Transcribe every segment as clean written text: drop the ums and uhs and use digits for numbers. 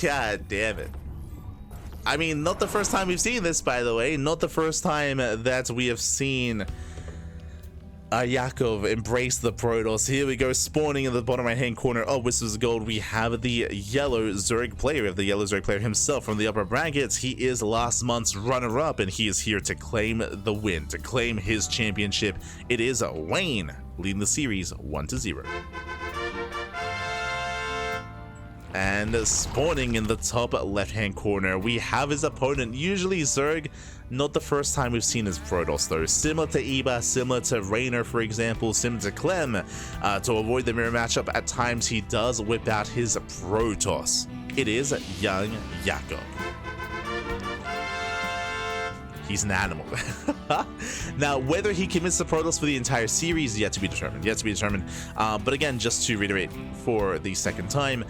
God damn it. I mean, not the first time we've seen this, by the way. Not the first time that we have seen Yakov embrace the Protoss. Here we go, spawning in the bottom right hand corner of Whispers of Gold. We have the yellow Zerg player. We have the yellow Zerg player himself from the upper brackets. He is last month's runner-up, and he is here to claim the win, to claim his championship. It is Wayne leading the series 1-0. And spawning in the top left-hand corner, we have his opponent, usually Zerg. Not the first time we've seen his Protoss though. Similar to Eba, similar to Raynor, for example, similar to Clem. To avoid the mirror matchup, at times he does whip out his Protoss. It is YoungYakov. He's an animal. Now, whether he commits the Protoss for the entire series is yet to be determined. But again, just to reiterate for the second time,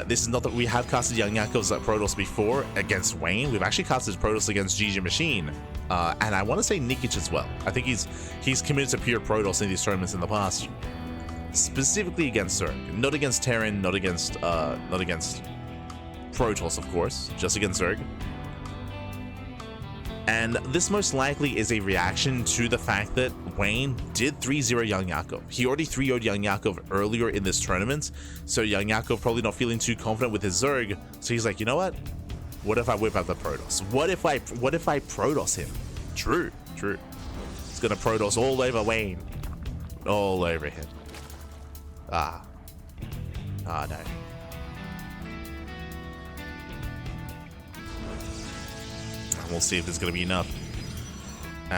this is not that we have casted YoungYakov's Protoss before against Wayne. We've actually casted Protoss against GG Machine, and I want to say Nikic as well. I think he's committed to pure Protoss in these tournaments in the past, specifically against Zerg, not against Terran, not against Protoss, of course, just against Zerg. And this most likely is a reaction to the fact that Wayne did 3-0 YoungYakov. He already 3-0'd YoungYakov earlier in this tournament, so YoungYakov probably not feeling too confident with his Zerg. So he's like, you know what? What if I whip out the Protoss? What if I Protoss him? True. He's gonna Protoss all over Wayne, all over him. No. We'll see if there's going to be enough.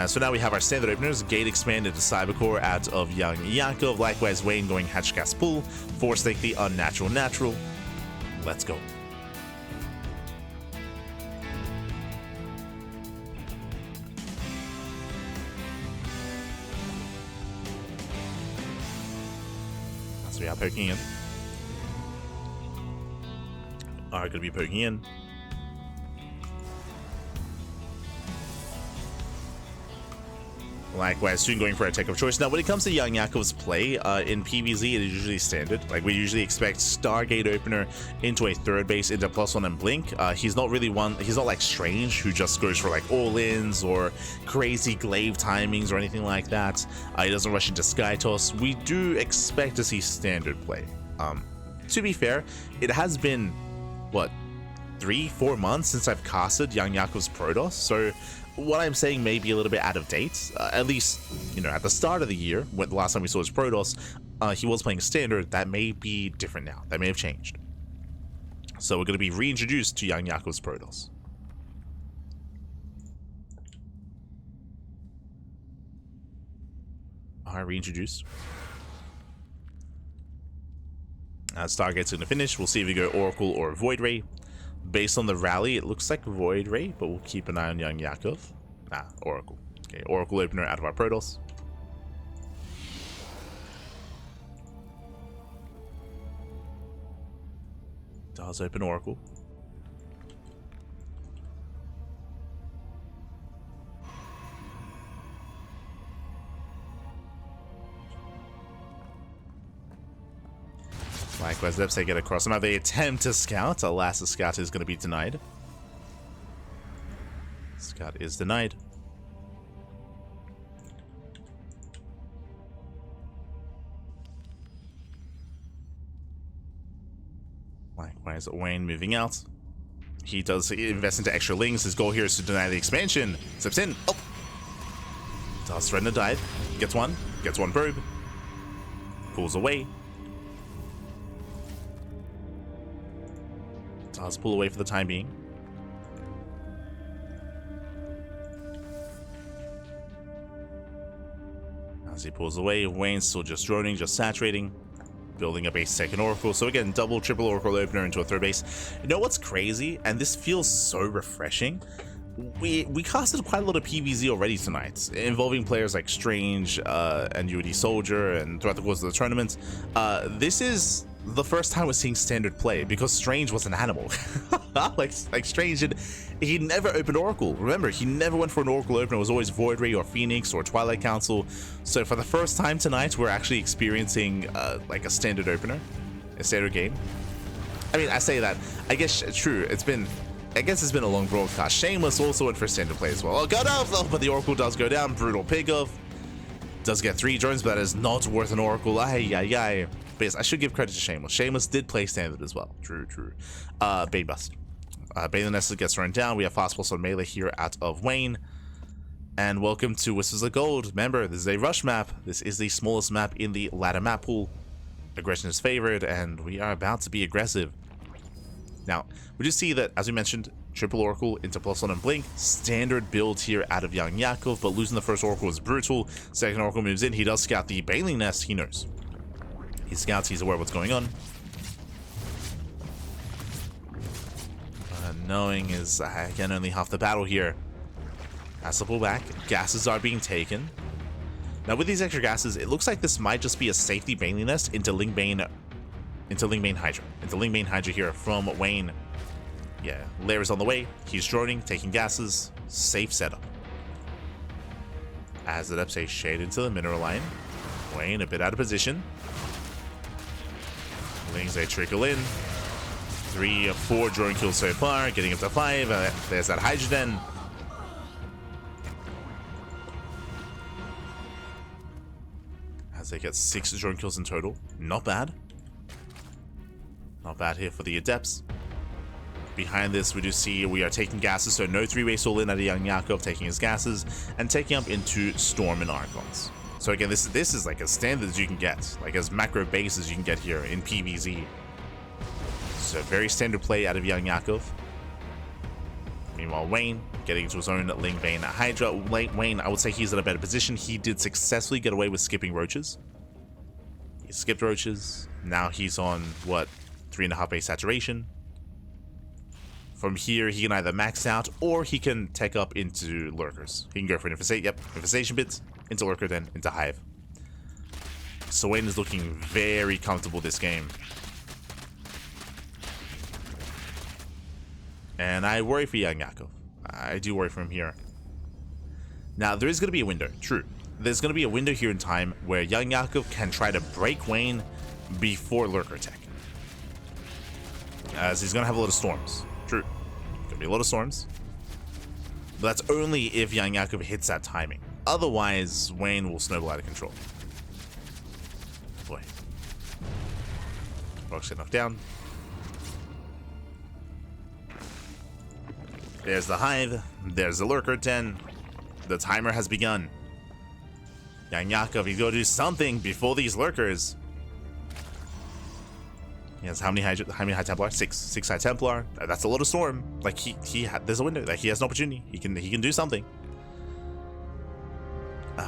So now we have our standard openers. Gate expanded to Cybercore out of YoungYakov. Likewise, Wayne going Hatch Gas Pull. Force Take the Unnatural Natural. Let's go. So we are poking in. Are going to be poking in. Likewise, soon going for a tech of choice. Now, when it comes to YoungYakov's play, in PvZ, it is usually standard. Like, we usually expect Stargate opener into a third base, into +1 and blink. He's not really he's not like Strange, who just goes for like all-ins or crazy glaive timings or anything like that. He doesn't rush into Sky Toss. We do expect to see standard play. To be fair, it has been, what, 3-4 months since I've casted YoungYakov's Protoss, so what I'm saying may be a little bit out of date. At least, you know, at the start of the year, when the last time we saw his Protoss, he was playing standard. That may be different now. That may have changed. So we're going to be reintroduced to YoungYakov's Protoss. Alright, reintroduced. Stargate's going to finish. We'll see if we go Oracle or Void Ray. Based on the rally, it looks like Void Ray, but we'll keep an eye on YoungYakov. Oracle. Okay, Oracle opener out of our Protoss. Does open Oracle. Likewise, Lepsay get across. Now they attempt to scout. Alas, the scout is going to be denied. Scout is denied. Likewise, Wayne moving out. He does invest into extra lings. His goal here is to deny the expansion. Steps in. Oh! Does threaten a dive. Gets one probe. Pulls away. Does pull away for the time being. As he pulls away, Wayne's still just droning, just saturating, building up a second Oracle. So again, double, triple Oracle opener into a third base. You know what's crazy? And this feels so refreshing. We casted quite a lot of PvZ already tonight, involving players like Strange and UD Soldier, and throughout the course of the tournament. This is the first time we're seeing standard play, because Strange was an animal. like Strange, he never opened Oracle. Remember, he never went for an Oracle opener. It was always Void Ray or Phoenix or Twilight Council. So for the first time tonight, we're actually experiencing like a standard opener, a standard game. I mean, I say that. I guess true. I guess it's been a long broadcast. Shameless also went for standard play as well. Oh, got off, oh, but the Oracle does go down. Brutal pickoff. Does get 3 drones, but that is not worth an Oracle. Ay, ay, ay. But yes, I should give credit to Shameless. Shameless did play standard as well. True, true. Bane Bust. Bane the Nestle gets thrown down. We have Fast Pulse on melee here out of Wayne. And welcome to Whispers of Gold. Remember, this is a rush map. This is the smallest map in the ladder map pool. Aggression is favored, and we are about to be aggressive. Now, we do see that, as we mentioned, triple Oracle into +1 and Blink. Standard build here out of YoungYakov, but losing the first Oracle is brutal. Second Oracle moves in. He does scout the Baneling Nest. He knows. He scouts. He's aware of what's going on. Knowing is, again, only half the battle here. Has to pull back. Gases are being taken. Now, with these extra gases, it looks like this might just be a safety Baneling Nest into Lingbane Hydra. Into Lingbane Hydra here from Wayne. Yeah, Lair is on the way. He's droning, taking gases. Safe setup. As it ups a shade into the mineral line. Wayne a bit out of position. Lings they trickle in. 3 of 4 drone kills so far, getting up to 5. There's that Hydrogen. As they get 6 drone kills in total. Not bad. Not bad here for the Adepts. Behind this, we do see we are taking gases, so no 3-way all in at a YoungYakov taking his gases and taking up into Storm and Archons. So again, this is like as standard as you can get, like as macro base as you can get here in PvZ. So very standard play out of YoungYakov. Meanwhile, Wayne getting into his own Lingbane Hydra. Wayne, I would say he's in a better position. He did successfully get away with skipping roaches. He skipped roaches. Now he's on, what, 3.5 base saturation. From here, he can either max out or he can tech up into lurkers. He can go for an infestation bits, into lurker, then into hive. So Wayne is looking very comfortable this game. And I worry for YoungYakov. I do worry for him here. Now, there is going to be a window, true. There's going to be a window here in time where YoungYakov can try to break Wayne before lurker tech. As he's going to have a lot of storms. True. Gonna be a lot of storms. But that's only if YoungYakov hits that timing. Otherwise, Wayne will snowball out of control. Boy. Rock's get knocked down. There's the hive. There's the lurker 10. The timer has begun. YoungYakov, he's going to do something before these lurkers. He has how many High Templar? 6 High Templar. That's a lot of storm. Like there's a window. Like he has an opportunity. He can do something.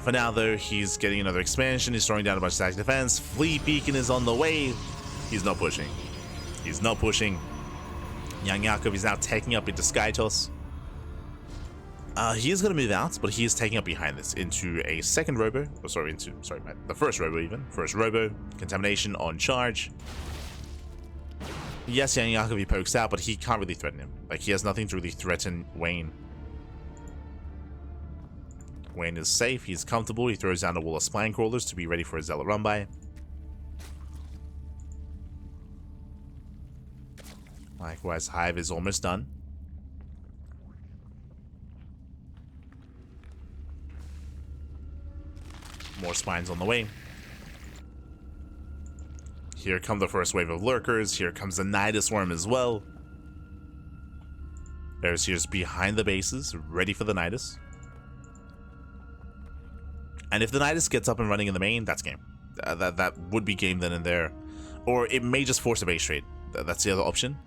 For now though, he's getting another expansion. He's throwing down a bunch of static defense. Fleet Beacon is on the way. He's not pushing. He's not pushing. YoungYakov is now taking up into Skytoss. He is going to move out, but he is taking up behind this into a second robo. Oh, sorry, the first robo even. First robo. Contamination on charge. Yes, YoungYakov, he pokes out, but he can't really threaten him. Like, he has nothing to really threaten Wayne. Wayne is safe. He's comfortable. He throws down a wall of spine crawlers to be ready for a Zealot run by. Likewise, Hive is almost done. More spines on the way. Here come the first wave of lurkers. Here comes the Nidus Worm as well. There's here's behind the bases, ready for the Nidus. And if the Nidus gets up and running in the main, that's game. That would be game then and there. Or it may just force a base trade. That's the other option.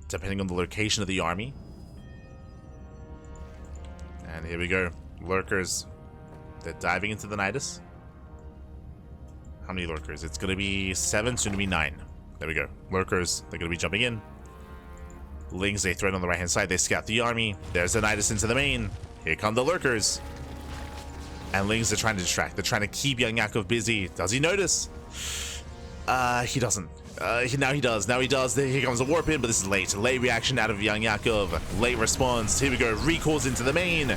Depending on the location of the army. And here we go. Lurkers. They're diving into the Nidus. How many lurkers? It's going to be 7, soon to be 9. There we go. Lurkers, they're going to be jumping in. Lings, they thread on the right-hand side. They scout the army. There's the Nidus into the main. Here come the lurkers. And Lings are trying to distract. They're trying to keep YoungYakov busy. Does he notice? He doesn't. Now he does. Now he does. Here comes a warp in, but this is late. Late reaction out of YoungYakov. Late response. Here we go. Recalls into the main.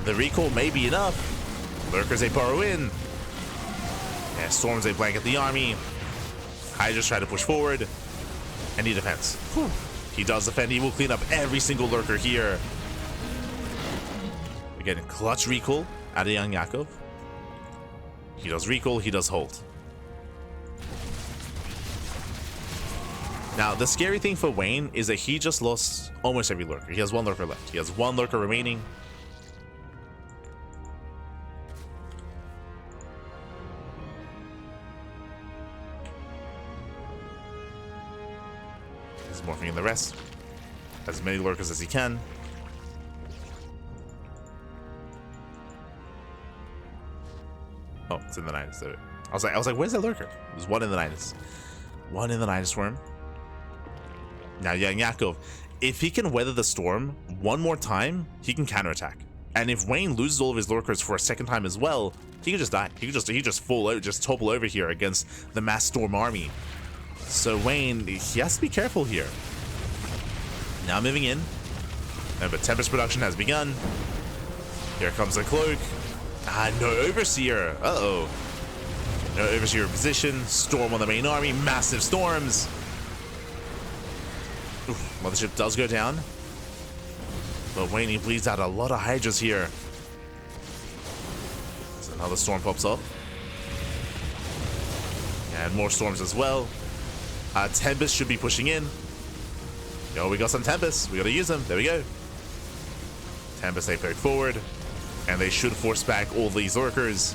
The recall may be enough. Lurkers, they burrow in. Yeah, Storms, they blanket the army. Hydras try to push forward. And he defends. Whew. He does defend. He will clean up every single lurker here. Again, clutch recall out of YoungYakov. He does recall, he does hold. Now, the scary thing for Wayne is that he just lost almost every lurker. He has one lurker left. He has one lurker remaining. He's morphing in the rest. As many lurkers as he can. Oh, it's in the Nidus. I was like, where's that lurker? There's one in the Nidus. One in the Nidus worm. Now, YoungYakov, if he can weather the storm one more time, he can counterattack. And if Wayne loses all of his lurkers for a second time as well, he can just die. He just fall out, just topple over here against the mass storm army. So Wayne, he has to be careful here. Now moving in. Remember, Tempest production has begun. Here comes the cloak. No Overseer. Uh-oh. No Overseer in position. Storm on the main army. Massive storms. Oof, Mothership does go down. But Wayne, he bleeds out a lot of Hydras here. So another storm pops up. And more storms as well. Tempest should be pushing in. Yo, we got some Tempest. We gotta use them. There we go. Tempest, they poke forward. And they should force back all these lurkers.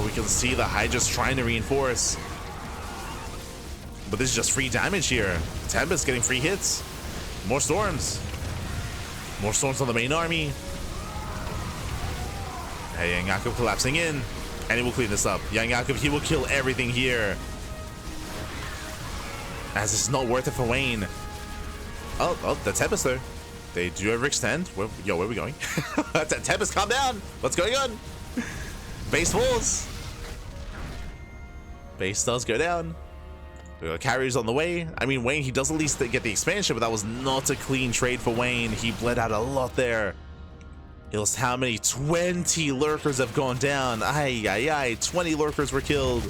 We can see the Hydras trying to reinforce. But this is just free damage here. Tempest getting free hits. More storms. More storms on the main army. Hey, YoungYakov collapsing in. And he will clean this up. YoungYakov, he will kill everything here. As it's not worth it for Wayne. Oh, the Tempest though. They do overextend. Where are we going? Tempest, calm down. What's going on? Base falls. Base does go down. We got carriers on the way. I mean, Wayne, he does at least get the expansion, but that was not a clean trade for Wayne. He bled out a lot there. He lost how many? 20 lurkers have gone down. Ay. 20 lurkers were killed.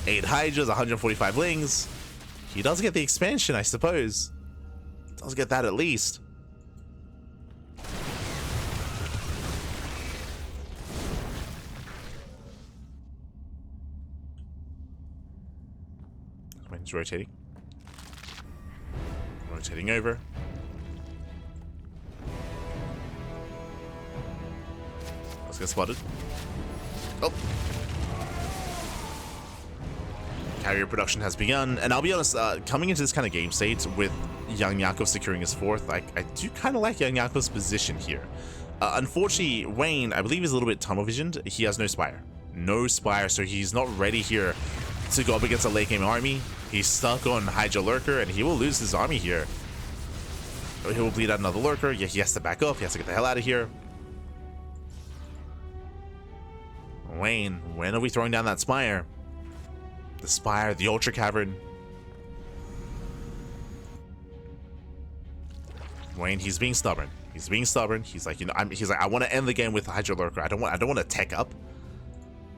8 Hydras, 145 Lings. He does get the expansion, I suppose. Does get that at least. Wayne's rotating. Rotating over. Let's get spotted. Oh. Carrier production has begun, and I'll be honest, coming into this kind of game state with YoungYakov securing his 4th, I do kind of like YoungYakov's position here. Unfortunately, Wayne, I believe, is a little bit tunnel visioned. He has no Spire. No Spire, so he's not ready here to go up against a late game army. He's stuck on Hydra Lurker, and he will lose his army here. He will bleed out another Lurker. Yeah, he has to back up. He has to get the hell out of here. Wayne, when are we throwing down that Spire? The Spire, the Ultra Cavern. Wayne, he's being stubborn. He's being stubborn. He's like, I want to end the game with Hydra Lurker. I don't want to tech up.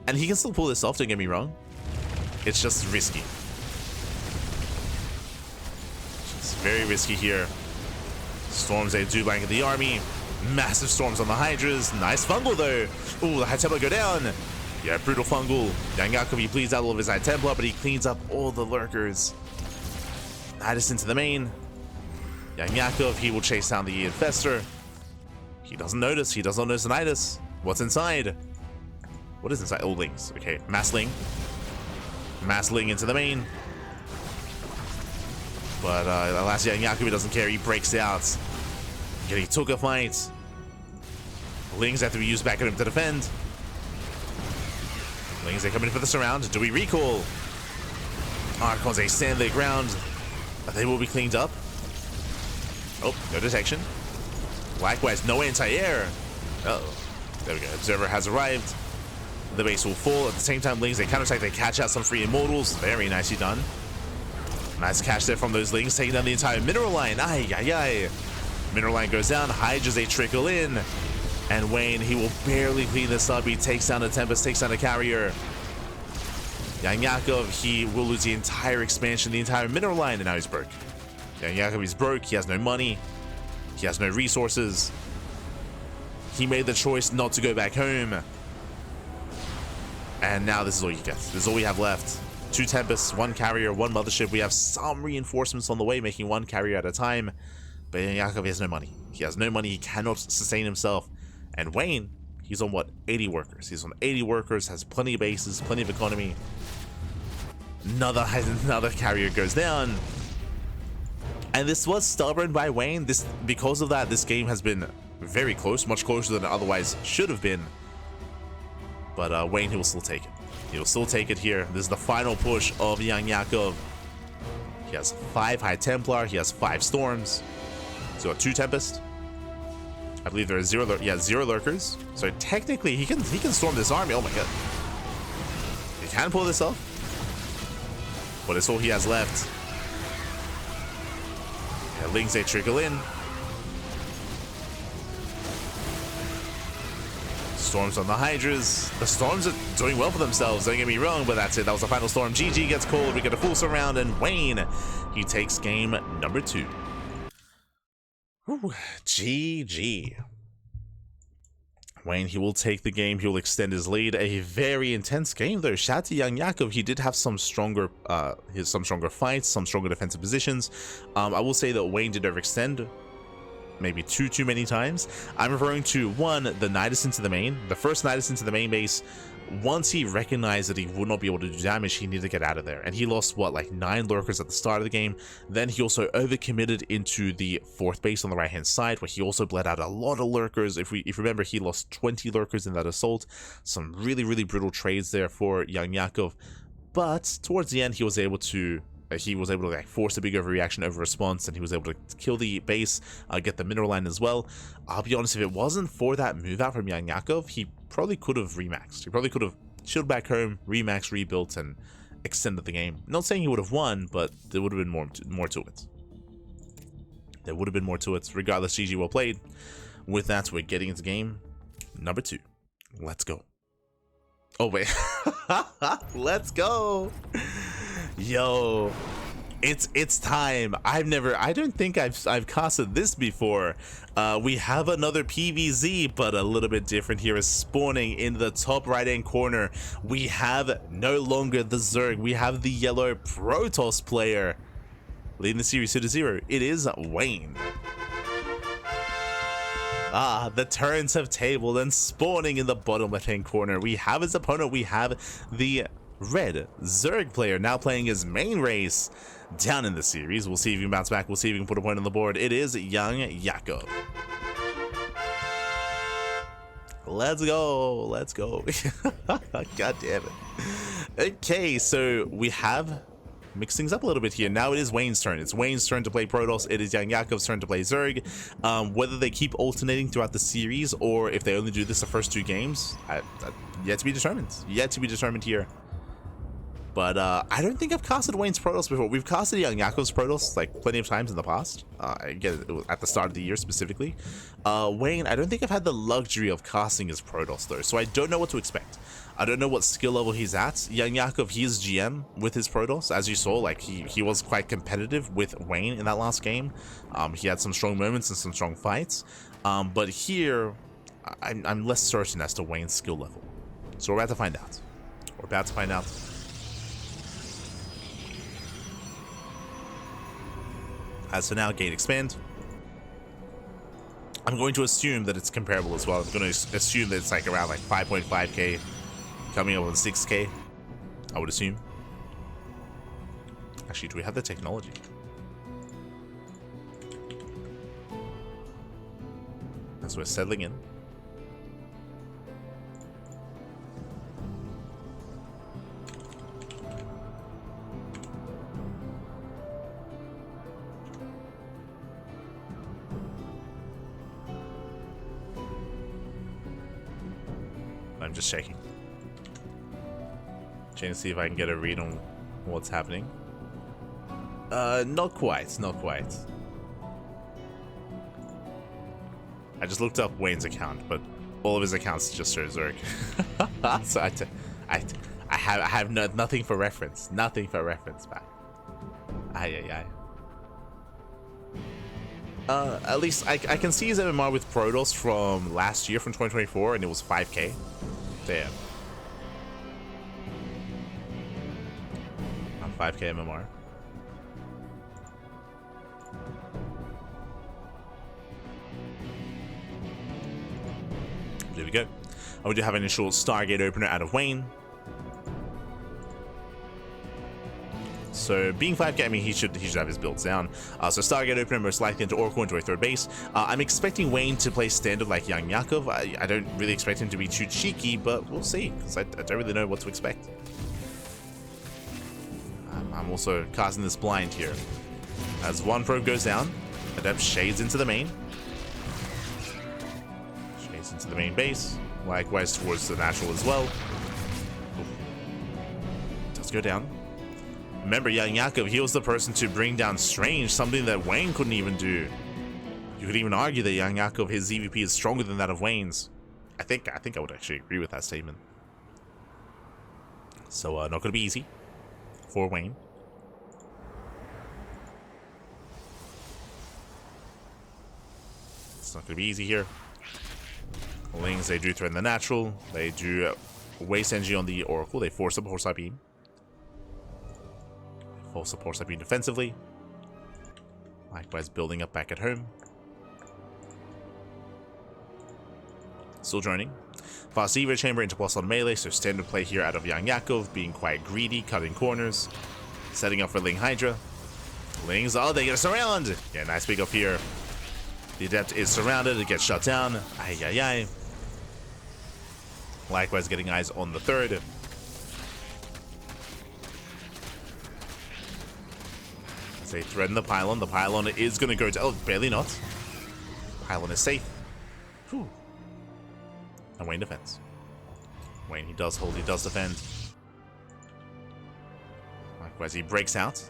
And he can still pull this off, don't get me wrong. It's just risky. It's very risky here. Storms, they do blanket the army. Massive storms on the Hydras. Nice fungal though. Ooh, the High Templar go down. Yeah, brutal fungal. YoungYakov, he bleeds out all of his High Templar, but he cleans up all the lurkers. Nidus into the main. YoungYakov, he will chase down the Infestor. He doesn't notice. He does not notice the Nidus. What's inside? What is inside? Oh, Lings. Okay, Massling. Massling into the main. But alas, YoungYakov doesn't care. He breaks out. Getting took a fight. Lings have to be used back at him to defend. Lings, they come in for the surround. Do we recall? Archons, they stand their ground. They will be cleaned up. Oh, no detection. Likewise, no anti-air. Uh-oh. There we go. Observer has arrived. The base will fall. At the same time, Lings, they counterattack. They catch out some free Immortals. Very nicely done. Nice catch there from those Lings, taking down the entire mineral line. Ay. Mineral line goes down. Hydras, they trickle in. And Wayne, he will barely clean this up. He takes down a Tempest, takes down a Carrier. YoungYakov, he will lose the entire expansion, the entire mineral line, and now he's broke. YoungYakov is broke, he has no money, he has no resources. He made the choice not to go back home. And now this is all you get. This is all we have left. 2 Tempests, 1 carrier, 1 mothership. We have some reinforcements on the way, making 1 carrier at a time. But YoungYakov has no money. He has no money, he cannot sustain himself. And Wayne, he's on what? 80 workers. He's on 80 workers, has plenty of bases, plenty of economy. Another carrier goes down. And this was stubborn by Wayne. Because of that, this game has been very close, much closer than it otherwise should have been. But Wayne, he will still take it. He will still take it here. This is the final push of YoungYakov. He has 5 High Templar. He has 5 Storms. So 2 Tempest. I believe there are 0 lurkers. So technically, he can storm this army. Oh my god. He can pull this off. But it's all he has left. Yeah, Lings, they trickle in. Storms on the Hydras. The Storms are doing well for themselves, don't get me wrong, but that's it. That was the final storm. GG gets called. We get a full surround, and Wayne, he takes game number 2. Whew, GG. Wayne, he will take the game. He will extend his lead. A very intense game, though. Shout out to YoungYakov. He did have some stronger fights, some stronger defensive positions. I will say that Wayne did overextend maybe too many times. I'm referring to, 1, the Nidus into the main. The first Nidus into the main base, once he recognized that he would not be able to do damage, he needed to get out of there. And he lost, what, like 9 lurkers at the start of the game. Then he also overcommitted into the 4th base on the right-hand side, where he also bled out a lot of lurkers. If you remember, he lost 20 lurkers in that assault. Some really brutal trades there for YoungYakov. But towards the end, he was able to like force a big overreaction over response, and he was able to kill the base, get the mineral line as well. I'll be honest, if it wasn't for that move out from YoungYakov, he probably could have remaxed. He probably could have chilled back home, remaxed, rebuilt, and extended the game. Not saying he would have won, but there would have been more to it. There would have been more to it. Regardless, GG, well played. With that, we're getting into game number 2. Let's go. Oh wait. Let's go. Yo, it's time. I don't think I've casted this before. We have another PvZ, but a little bit different here. Is spawning in the top right hand corner. We have no longer the Zerg. We have the yellow Protoss player leading the series 2-0. It is Wayne. The turns have tabled, and spawning in the bottom left hand corner, we have his opponent. We have the red Zerg player, now playing his main race down in the series. We'll see if he can bounce back. We'll see if he can put a point on the board. It is YoungYakov. Let's go. Let's go. God damn it. Okay, so we have mixed things up a little bit here. Now it is Wayne's turn. It's Wayne's turn to play Protoss. It is YoungYakov's turn to play Zerg. Whether they keep alternating throughout the series or if they only do this the first 2 games, yet to be determined. Yet to be determined here. But I don't think I've casted Wayne's Protoss before. We've casted YoungYakov's Protoss like plenty of times in the past. Again, it was at the start of the year specifically. Wayne, I don't think I've had the luxury of casting his Protoss though, so I don't know what to expect. I don't know what skill level he's at. YoungYakov, he is GM with his Protoss. As you saw, like he was quite competitive with Wayne in that last game. He had some strong moments and some strong fights. But here, I'm less certain as to Wayne's skill level. So we're about to find out. We're about to find out. As for now, gate expand. I'm going to assume that it's comparable as well. I'm going to assume that it's like around like 5.5k, coming up with 6k, I would assume. Actually, do we have the technology? As we're settling in. I'm just checking. Trying to see if I can get a read on what's happening. Not quite, not quite. I just looked up Wayne's account, but all of his accounts just show Zerg. So I have nothing for reference. Nothing for reference, man. Ay. At least I can see his MMR with Protoss from last year, from 2024, and it was 5K. Damn. On 5K MMR. There we go. And we do have an initial Stargate opener out of Wayne. So being 5K, I mean, he should have his builds down. So Stargate opener most likely into Oracle into a third base. I'm expecting Wayne to play standard like YoungYakov. I don't really expect him to be too cheeky, but we'll see, because I don't really know what to expect. I'm also casting this blind here. As one probe goes down, Adept shades into the main. Shades into the main base. Likewise towards the natural as well. Does go down. Remember, YoungYakov, he was the person to bring down Strange, something that Wayne couldn't even do. You could even argue that YoungYakov, his EVP is stronger than that of Wayne's. I think I would actually agree with that statement. So not gonna be easy for Wayne. It's not gonna be easy here. Lings, they do threaten the natural. They do waste energy on the Oracle. They force up Horse Beam. Force up Horse Beam defensively. Likewise, building up back at home. Still joining. Fast Evo Chamber into plus on melee, so standard play here out of YoungYakov, being quite greedy, cutting corners. Setting up for Ling Hydra. Lings, oh, they get a surround! Yeah, nice pick up here. The Adept is surrounded, it gets shut down. Ay. Likewise, getting eyes on the third. As they threaten the pylon is going to go to... Oh, barely not. Pylon is safe. Whew. And Wayne defends. Wayne, he does hold, he does defend. Likewise, he breaks out.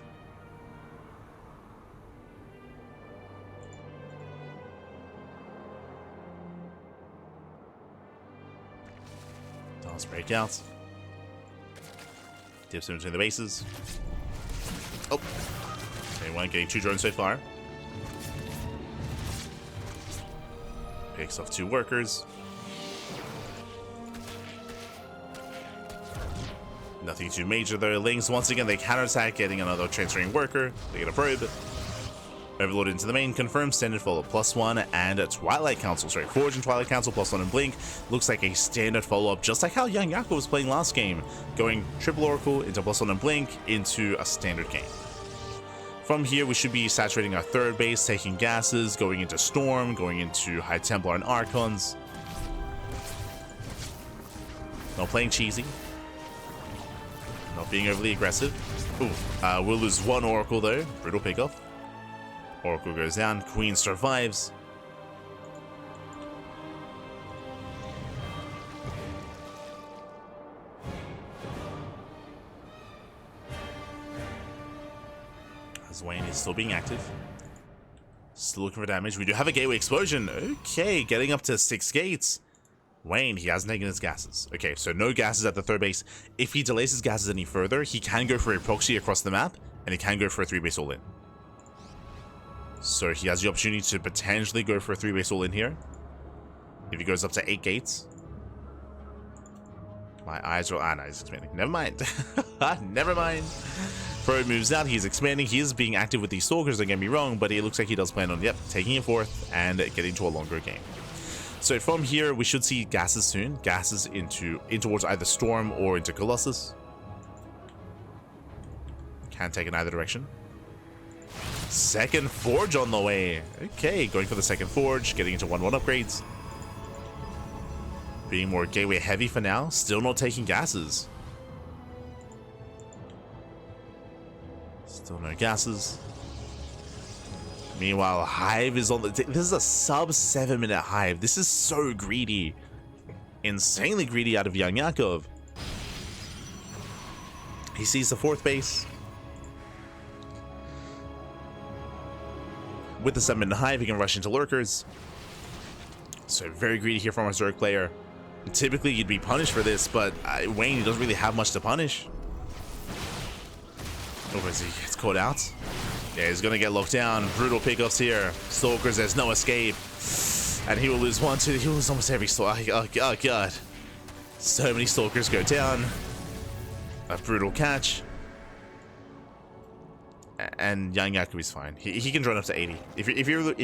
Does break out. Dips in between the bases. Oh. Anyone getting 2 drones so far. Picks off 2 workers. Nothing too major there. Lings, once again, they counterattack, getting another transferring worker. They get a probe. Overload into the main, confirmed standard follow +1 and a Twilight Council. Sorry, Forge and Twilight Council +1 and Blink. Looks like a standard follow-up, just like how YoungYakov was playing last game. Going triple Oracle into +1 and Blink into a standard game. From here, we should be saturating our third base, taking gases, going into Storm, going into High Templar and Archons. Not playing cheesy. Not being overly aggressive. Ooh, we'll lose 1 Oracle though. Brutal pickoff. Oracle goes down. Queen survives. As Wayne is still being active. Still looking for damage. We do have a gateway explosion. Okay, getting up to 6 gates. Wayne, he hasn't taken his gases. Okay, so no gases at the third base. If he delays his gases any further, he can go for a proxy across the map, and he can go for a 3-base all-in. So he has the opportunity to potentially go for a 3-base all-in here. If he goes up to 8 gates. My eyes are... Ah, no, he's expanding. Never mind. Never mind. Probe moves out. He's expanding. He is being active with these Stalkers, don't get me wrong, but it looks like he does plan on, yep, taking it forth and getting to a longer game. So from here, we should see gases soon. Gases in towards either Storm or into Colossus. Can take in either direction. Second Forge on the way. Okay, going for the second Forge, getting into 1-1 upgrades. Being more gateway heavy for now. Still not taking gases. Still no gases. Meanwhile, Hive is on the... This is a sub 7-minute Hive. This is so greedy. Insanely greedy out of YoungYakov. He sees the 4th base. With the 7-minute Hive, he can rush into Lurkers. So very greedy here from our Zerg player. Typically, you'd be punished for this, but Wayne, he doesn't really have much to punish. Oh, as he gets caught out. Yeah, he's gonna get locked down. Brutal pickups here. Stalkers, there's no escape. And he will lose one, two. He will lose almost every stalker. Oh, God. So many Stalkers go down. A brutal catch. And YoungYakov is fine. He can drone up to 80. If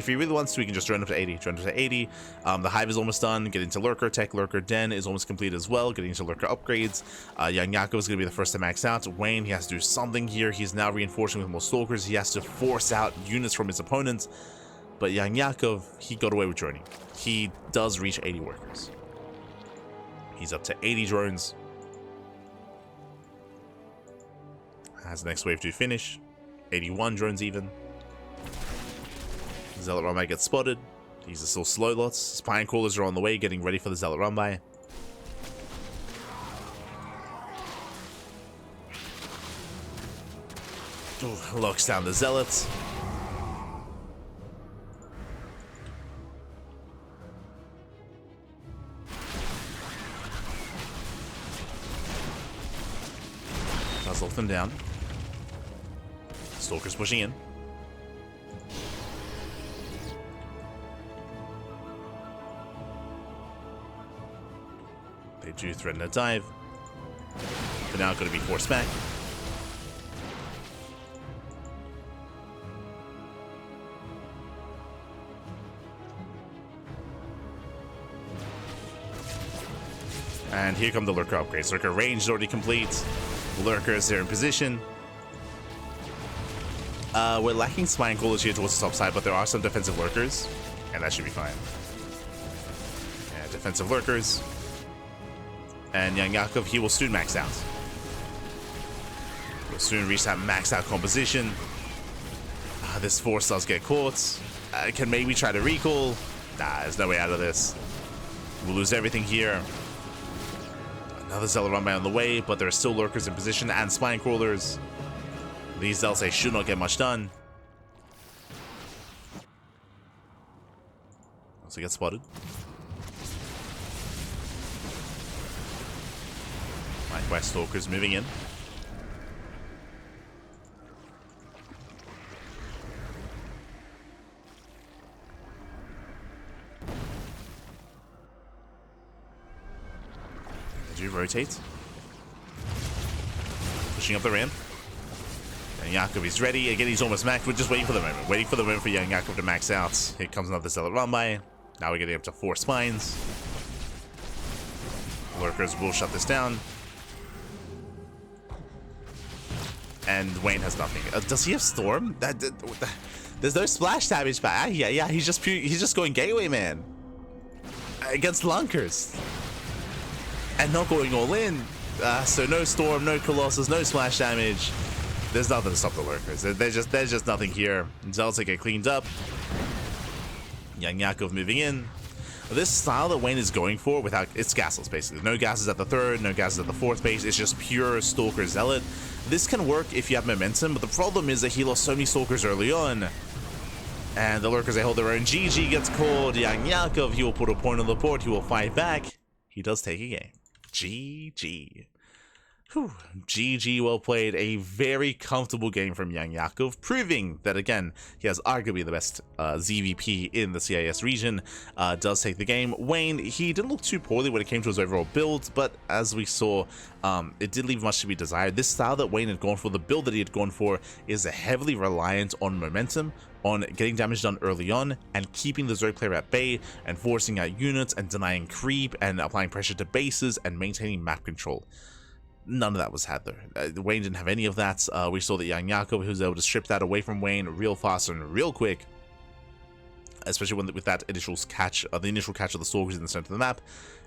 he really wants to, he can just drone up to 80. Drone up to 80. The Hive is almost done. Getting to Lurker. Tech Lurker Den is almost complete as well. Getting to Lurker upgrades. YoungYakov is going to be the first to max out. Wayne, he has to do something here. He's now reinforcing with more Stalkers. He has to force out units from his opponents. But YoungYakov, he got away with droning. He does reach 80 workers. He's up to 80 drones. Has the next wave to finish. 81 drones even. Zealot Run By gets spotted. These are still slow lots. Spine Crawlers are on the way, getting ready for the Zealot Run By. Locks down the Zealots. Does lock them down. Stalkers pushing in. They do threaten a dive. But now going to be forced back. And here come the Lurker upgrades. Lurker range is already complete. Lurkers, they're in position. We're lacking Spine Crawlers here towards the top side, but there are some defensive Lurkers, and that should be fine. Yeah, defensive Lurkers. And YoungYakov, he will soon max out. Will soon reach that max out composition. This force does get caught. Can maybe try to recall. Nah, there's no way out of this. We'll lose everything here. Another Zealot Run By on the way, but there are still Lurkers in position and Spine Crawlers. These Zealots should not get much done. Also get spotted. Likewise, Stalkers moving in. They do rotate. Pushing up the ramp. YoungYakov is ready. Again, he's almost maxed. We're just waiting for the moment. Waiting for the moment for YoungYakov to max out. Here comes another Zealot Run By. Now we're getting up to 4 spines. Lurkers will shut this down. And Wayne has nothing. Does he have Storm? There's no splash damage back. Yeah. He's just going Gateway Man against Lunkers and not going all in. So no Storm, no Colossus, no splash damage. There's nothing to stop the Lurkers. There's just nothing here. Zealots get cleaned up. YoungYakov moving in. This style that Wayne is going for, without, it's gasless basically. No gases at the 3rd, no gases at the 4th base. It's just pure Stalker Zealot. This can work if you have momentum, but the problem is that he lost so many Stalkers early on. And the Lurkers, they hold their own. GG gets called. YoungYakov, he will put a point on the board. He will fight back. He does take a game. GG. Whew. GG, well played. A very comfortable game from YoungYakov, proving that, again, he has arguably the best ZVP in the CIS region. Does take the game. Wayne, he didn't look too poorly when it came to his overall build, but as we saw, it did leave much to be desired. This style that Wayne had gone for, the build that he had gone for, is heavily reliant on momentum, on getting damage done early on, and keeping the Zerg player at bay, and forcing out units, and denying creep, and applying pressure to bases, and maintaining map control. None of that was had there. Wayne didn't have any of that. We saw that YoungYakov, who was able to strip that away from Wayne real fast and real quick, especially with that initial catch, the initial catch of the Stalkers in the center of the map,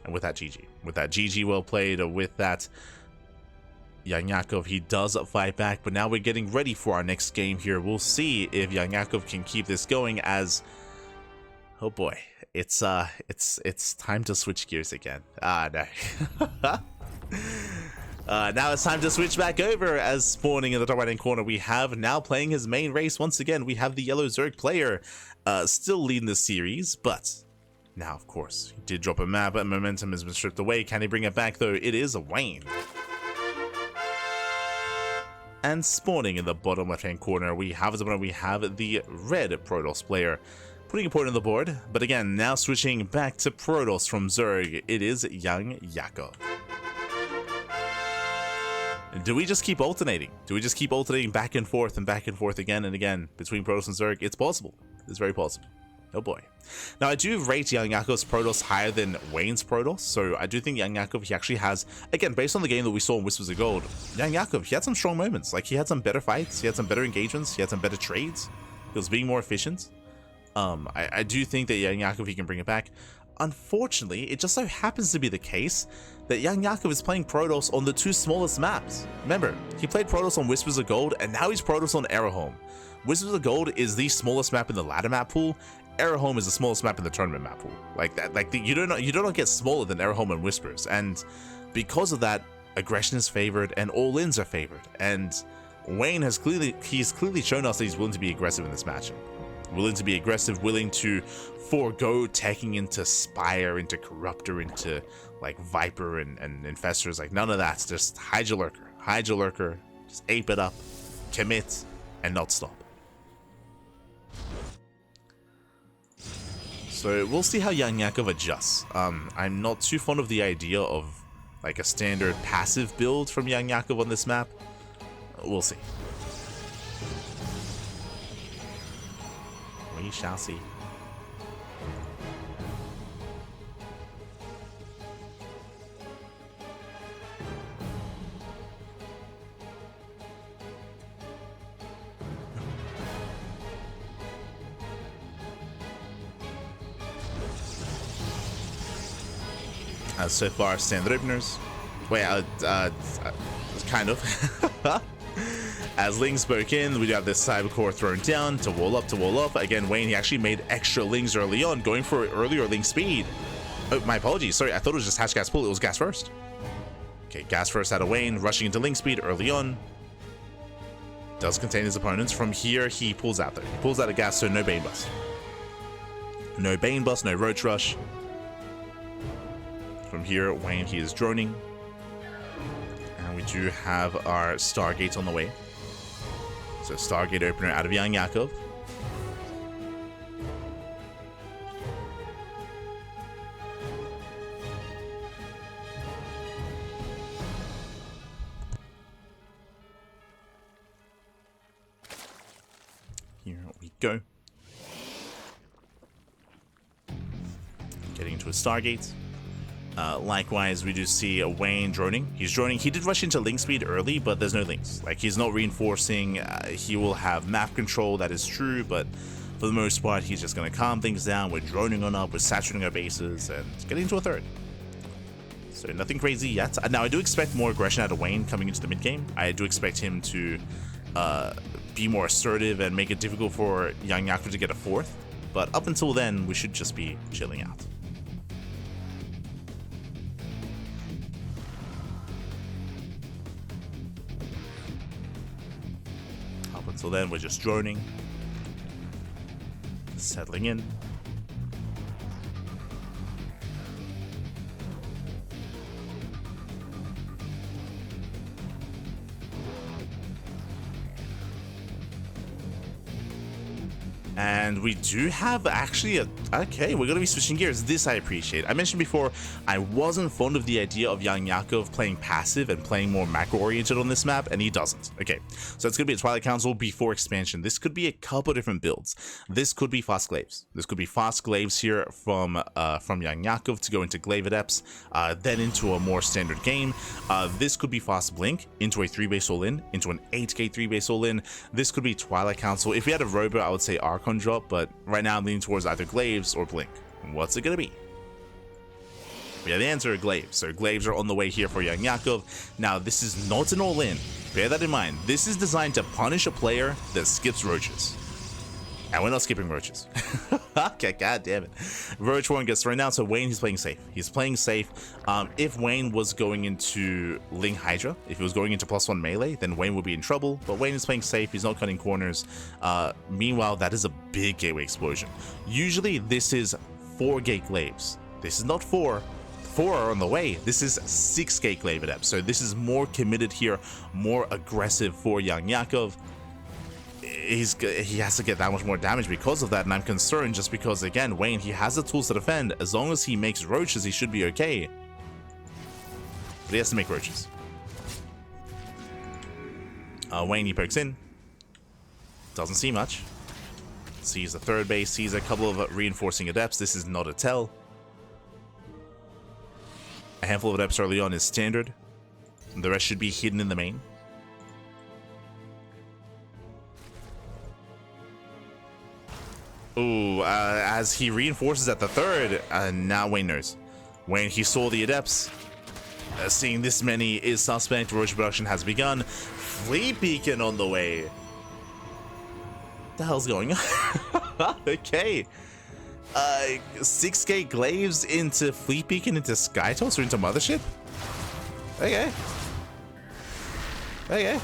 and with that GG. With that GG, well played. With that, YoungYakov, he does fight back, but now we're getting ready for our next game here. We'll see if YoungYakov can keep this going, as, oh boy, it's time to switch gears again. No. Now it's time to switch back over, as spawning in the top right hand corner we have, now playing his main race once again, we have the yellow Zerg player, still leading the series, but Now, of course, he did drop a map, but momentum has been stripped away. Can he bring it back, though? It is a Wayne. And spawning in the bottom left-hand corner, we have the red Protoss player, putting a point on the board. But again, now switching back to Protoss from Zerg, it is YoungYakov. Do we just keep alternating? Do we just keep alternating back and forth again and again between Protoss and Zerg? It's possible. It's very possible. Oh boy. Now, I do rate YoungYakov's Protoss higher than Wayne's Protoss, so I do think YoungYakov, he actually has, again, based on the game that we saw in Whispers of Gold, YoungYakov, he had some strong moments. Like, he had some better fights, he had some better engagements, he had some better trades, he was being more efficient. I do think that YoungYakov, he can bring it back. Unfortunately, it just so happens to be the case that YoungYakov is playing Protoss on the two smallest maps. Remember, he played Protoss on Whispers of Gold, and now he's Protoss on Errorhome. Whispers of Gold is the smallest map in the ladder map pool. Errorhome is the smallest map in the tournament map pool. Like that, you don't get smaller than Errorhome and Whispers, and because of that, aggression is favored and all-ins are favored. And Wayne has clearly shown us that he's willing to be aggressive in this matchup. Willing to be aggressive, willing to forego taking into Spire, into Corruptor, into like Viper and Infestors. Like none of that. Just hide your lurker, just ape it up, commit, and not stop. So we'll see how YoungYakov adjusts. I'm not too fond of the idea of like a standard passive build from YoungYakov on this map. We'll see. We shall see. So far, standard openers. Wait, kind of. As Ling spoke in, we do have this Cybercore thrown down to wall up. Again, Wayne, he actually made extra Lings early on, going for earlier Ling speed. Oh, my apologies. Sorry, I thought it was just hatch gas pull. It was gas first. Okay, gas first out of Wayne, rushing into Ling speed early on. Does contain his opponents. From here, he pulls out though. He pulls out a gas, so no Bane Bust. No Bane Bust, no Roach Rush. From here, Wayne, he is droning. And we do have our Stargate on the way. So Stargate opener out of YoungYakov. Here we go. Getting into a Stargate. Likewise, we do see a Wayne droning. He's droning. He did rush into Link speed early, but there's no links. Like, he's not reinforcing. He will have map control, that is true, but for the most part, he's just going to calm things down. We're droning on up, we're saturating our bases, and getting into a third. So nothing crazy yet. Now, I do expect more aggression out of Wayne coming into the mid game. I do expect him to be more assertive and make it difficult for YoungYakov to get a fourth. But up until then, we should just be chilling out. Until then, we're just droning, settling in. And we do have actually a... Okay, we're going to be switching gears. This I appreciate. I mentioned before, I wasn't fond of the idea of YoungYakov playing passive and playing more macro-oriented on this map, and he doesn't. Okay, so it's going to be a Twilight Council before expansion. This could be a couple different builds. This could be fast glaives. This could be fast glaives here from YoungYakov to go into glaive adepts, then into a more standard game. This could be fast blink into a 3-base all-in, into an 8k 3-base all-in. This could be Twilight Council. If we had a Robo, I would say Archon drop, but right now I'm leaning towards either glaives or blink. What's it gonna be? We have the answer, glaives. So glaives are on the way here for YoungYakov. Now, this is not an all-in. Bear that in mind. This is designed to punish a player that skips roaches. And we're not skipping roaches. Okay, god damn it. Roach 1 gets thrown out, so Wayne, he's playing safe. He's playing safe. If Wayne was going into Ling Hydra, if he was going into +1 melee, then Wayne would be in trouble. But Wayne is playing safe. He's not cutting corners. Meanwhile, that is a big gateway explosion. Usually, this is 4 gate glaives. This is not 4. 4 are on the way. This is 6 gate glaive adepts. So this is more committed here, more aggressive for YoungYakov. He has to get that much more damage because of that, and I'm concerned just because, again, Wayne, he has the tools to defend. As long as he makes roaches, he should be okay. But he has to make roaches. Wayne, he pokes in. Doesn't see much. Sees the third base, sees a couple of reinforcing adepts. This is not a tell. A handful of adepts early on is standard. The rest should be hidden in the main. Ooh, as he reinforces at the third, now Wayne knows. Wayne, he saw the adepts. Seeing this many is suspect. Roach production has begun. Flea Beacon on the way. What the hell's going on? Okay. 6 gate glaives into Fleet Beacon, into Skytoss, or into Mothership? Okay. Okay.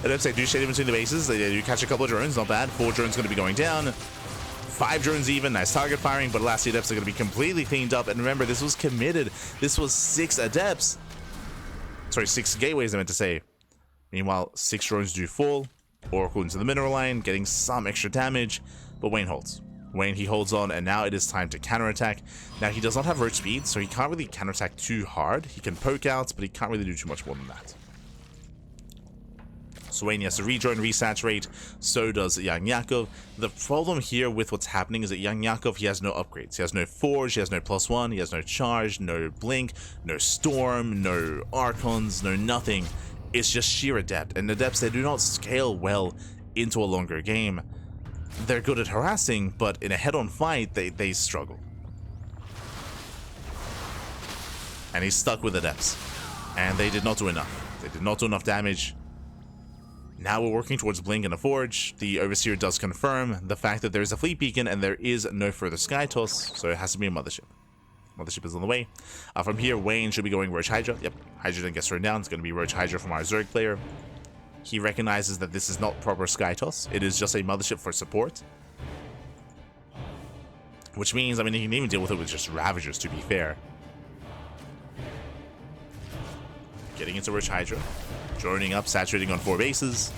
Adepts, they do shade in between the bases. They do catch a couple of drones, not bad. 4 drones going to be going down. 5 drones even. Nice target firing, but last, the adepts are going to be completely cleaned up. And remember, this was committed. This was 6 adepts. Sorry, 6 gateways, I meant to say. Meanwhile, 6 drones do fall. Oracle into the mineral line, getting some extra damage, but Wayne holds. Wayne, he holds on, and now it is time to counterattack. Now, he does not have roach speed, so he can't really counterattack too hard. He can poke out, but he can't really do too much more than that. So Wayne has to rejoin, resaturate, so does YoungYakov. The problem here with what's happening is that YoungYakov, he has no upgrades. He has no Forge, he has no +1, he has no Charge, no Blink, no Storm, no Archons, no nothing. It's just sheer Adept, and Adepts, they do not scale well into a longer game. They're good at harassing, but in a head-on fight, they struggle. And he's stuck with Adepts, and they did not do enough. They did not do enough damage. Now we're working towards Blink and a Forge. The Overseer does confirm the fact that there is a Fleet Beacon and there is no further Skytoss, so it has to be a Mothership. Mothership is on the way. From here, Wayne should be going Roach Hydra. Yep, Hydra then gets thrown down. It's going to be Roach Hydra from our Zerg player. He recognizes that this is not proper Skytoss. It is just a Mothership for support. Which means, I mean, he can even deal with it with just Ravagers, to be fair. Getting into Roach Hydra. Joining up, saturating on 4 bases.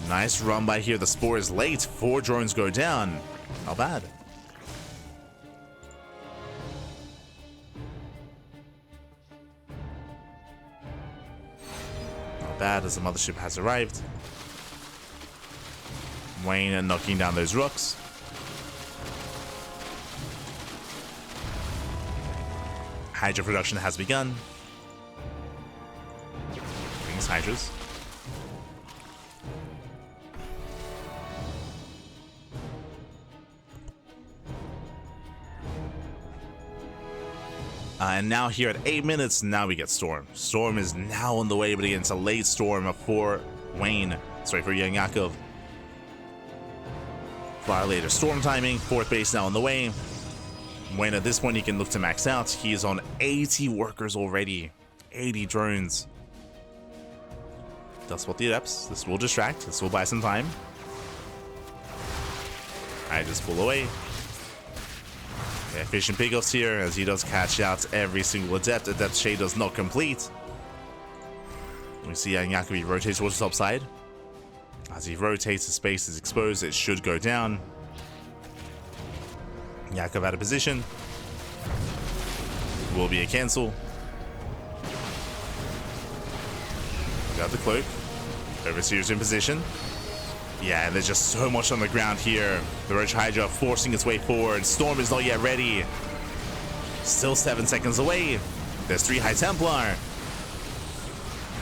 Nice run by here. The Spore is late. 4 drones go down. Not bad. Not bad as the Mothership has arrived. Wayne knocking down those rooks. Hydra production has begun. Hydras. And now here at 8 minutes, now we get Storm. Storm is now on the way, but again, it's a late Storm for Wayne. Sorry, for YoungYakov. Far later Storm timing. 4th base now on the way. Wayne, at this point, he can look to max out. He is on 80 workers already. 80 drones. Does spot the Adepts. This will distract. This will buy some time. I just pull away. Yeah, efficient pickoffs here as he does catch out every single Adept. Adept Shade does not complete. We see YoungYakov rotate towards the top side. As he rotates, the space is exposed. It should go down. Yakov out of position. Will be a cancel. Got the cloak. Overseer's in position. Yeah, and there's just so much on the ground here. The Roach Hydra forcing its way forward. Storm is not yet ready. Still 7 seconds away. There's 3 High Templar.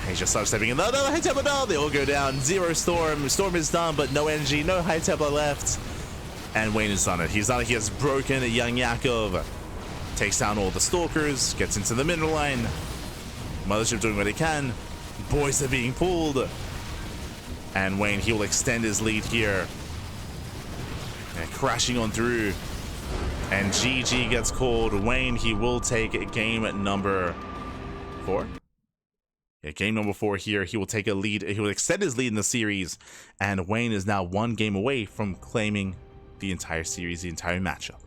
He just starts stepping in. No, High Templar, no! They all go down. 0 Storm. Storm is done, but no energy. No High Templar left. And Wayne is done it. He's done it. He has broken YoungYakov. Takes down all the Stalkers. Gets into the mineral line. Mothership doing what it can. Boys are being pulled. And Wayne, he will extend his lead here. And crashing on through. And GG gets called. Wayne, he will take game number 4. Yeah, game number 4 here. He will take a lead. He will extend his lead in the series. And Wayne is now 1 game away from claiming the entire series, the entire matchup.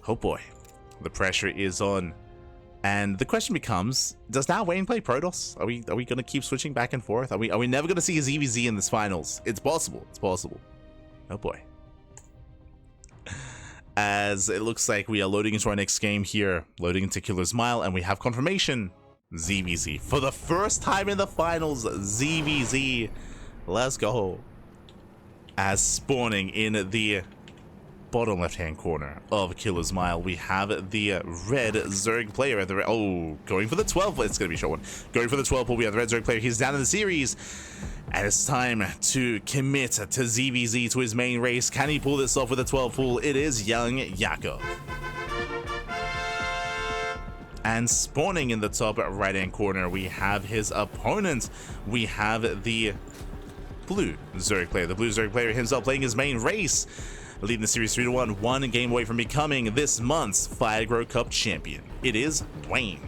Oh boy, the pressure is on. And the question becomes, does now Wayne play Protoss? Are we going to keep switching back and forth? Are we never going to see a ZVZ in this finals? It's possible. It's possible. Oh boy. As it looks like we are loading into our next game here, loading into Killer's Mile, and we have confirmation. ZVZ. For the first time in the finals, ZVZ. Let's go. As spawning in the bottom left-hand corner of Killer's Mile, we have the red Zerg player at the going for the 12. It's gonna be a short one. Going for the 12 pool. We have the red Zerg player. He's down in the series, and it's time to commit to ZVZ, to his main race. Can he pull this off with a 12 pool? It is YoungYakov. And spawning in the top right-hand corner, we have his opponent. We have the blue Zerg player. The blue Zerg player himself playing his main race, leading the series 3-1, one game away from becoming this month's Firegrow Cup champion. It is Dwayne.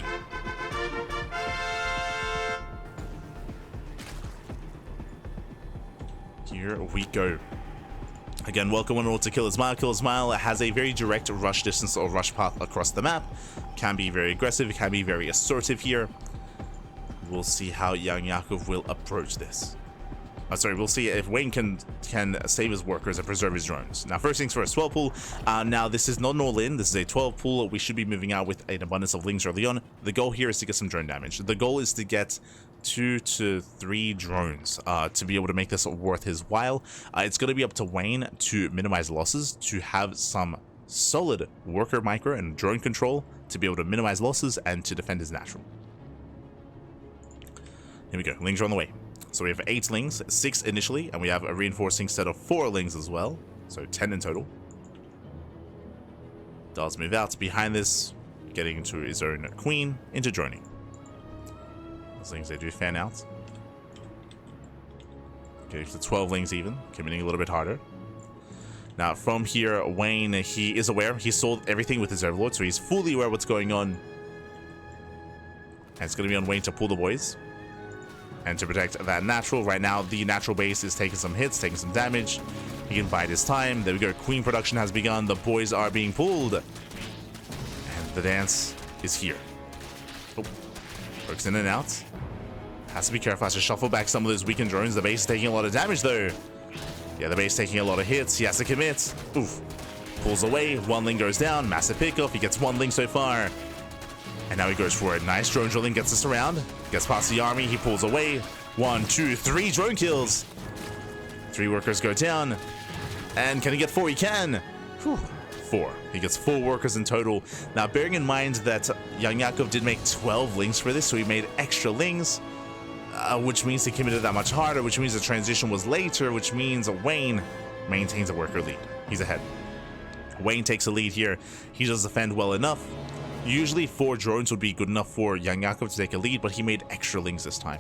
Here we go. Again, welcome one and all to Killer's Mile. Killer's Mile has a very direct rush distance or rush path across the map. Can be very aggressive, can be very assertive here. We'll see how YoungYakov will approach this. We'll see if Wayne can save his workers and preserve his drones. Now, first things first, 12 pool. Now, this is not an all-in. This is a 12 pool. We should be moving out with an abundance of lings early on. The goal here is to get some drone damage. The goal is to get 2 to 3 drones to be able to make this worth his while. It's going to be up to Wayne to minimize losses, to have some solid worker micro and drone control to be able to minimize losses and to defend his natural. Here we go. Lings are on the way. So we have 8 lings, 6 initially, and we have a reinforcing set of 4 lings as well. So 10 in total. Does move out behind this, getting into his own queen, into droning. Those lings, they do fan out. Getting to 12 lings even, committing a little bit harder. Now from here, Wayne, he is aware. He saw everything with his Overlord, so he's fully aware of what's going on. And it's going to be on Wayne to pull the boys. And to protect that natural. Right now, the natural base is taking some hits, taking some damage. He can bide his time. There we go. Queen production has begun. The boys are being pulled. And the dance is here. Oh, works in and out. Has to be careful. Has to shuffle back some of those weakened drones. The base is taking a lot of damage, though. Yeah, the base is taking a lot of hits. He has to commit. Oof. Pulls away. 1 ling goes down. Massive pickoff. He gets 1 ling so far. And now he goes for it. Nice drone drilling, gets us around. Gets past the army, he pulls away. 1, 2, 3 drone kills. 3 workers go down. And can he get 4? He can. Whew. 4. He gets 4 workers in total. Now, bearing in mind that YoungYakov did make 12 lings for this, so he made extra lings, which means he committed that much harder, which means the transition was later, which means Wayne maintains a worker lead. He's ahead. Wayne takes a lead here. He does defend well enough. Usually 4 drones would be good enough for YoungYakov to take a lead, but he made extra lings this time.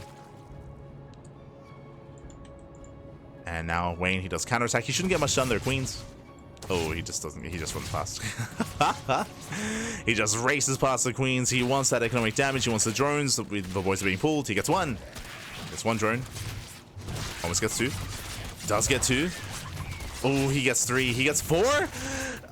And now Wayne, he does counterattack. He shouldn't get much done there, queens. Oh, he just doesn't. He just runs past. He just races past the queens. He wants that economic damage. He wants the drones. The boys are being pulled. He gets 1. Gets 1 drone. Almost gets 2. Does get 2. Oh, he gets 3. He gets 4.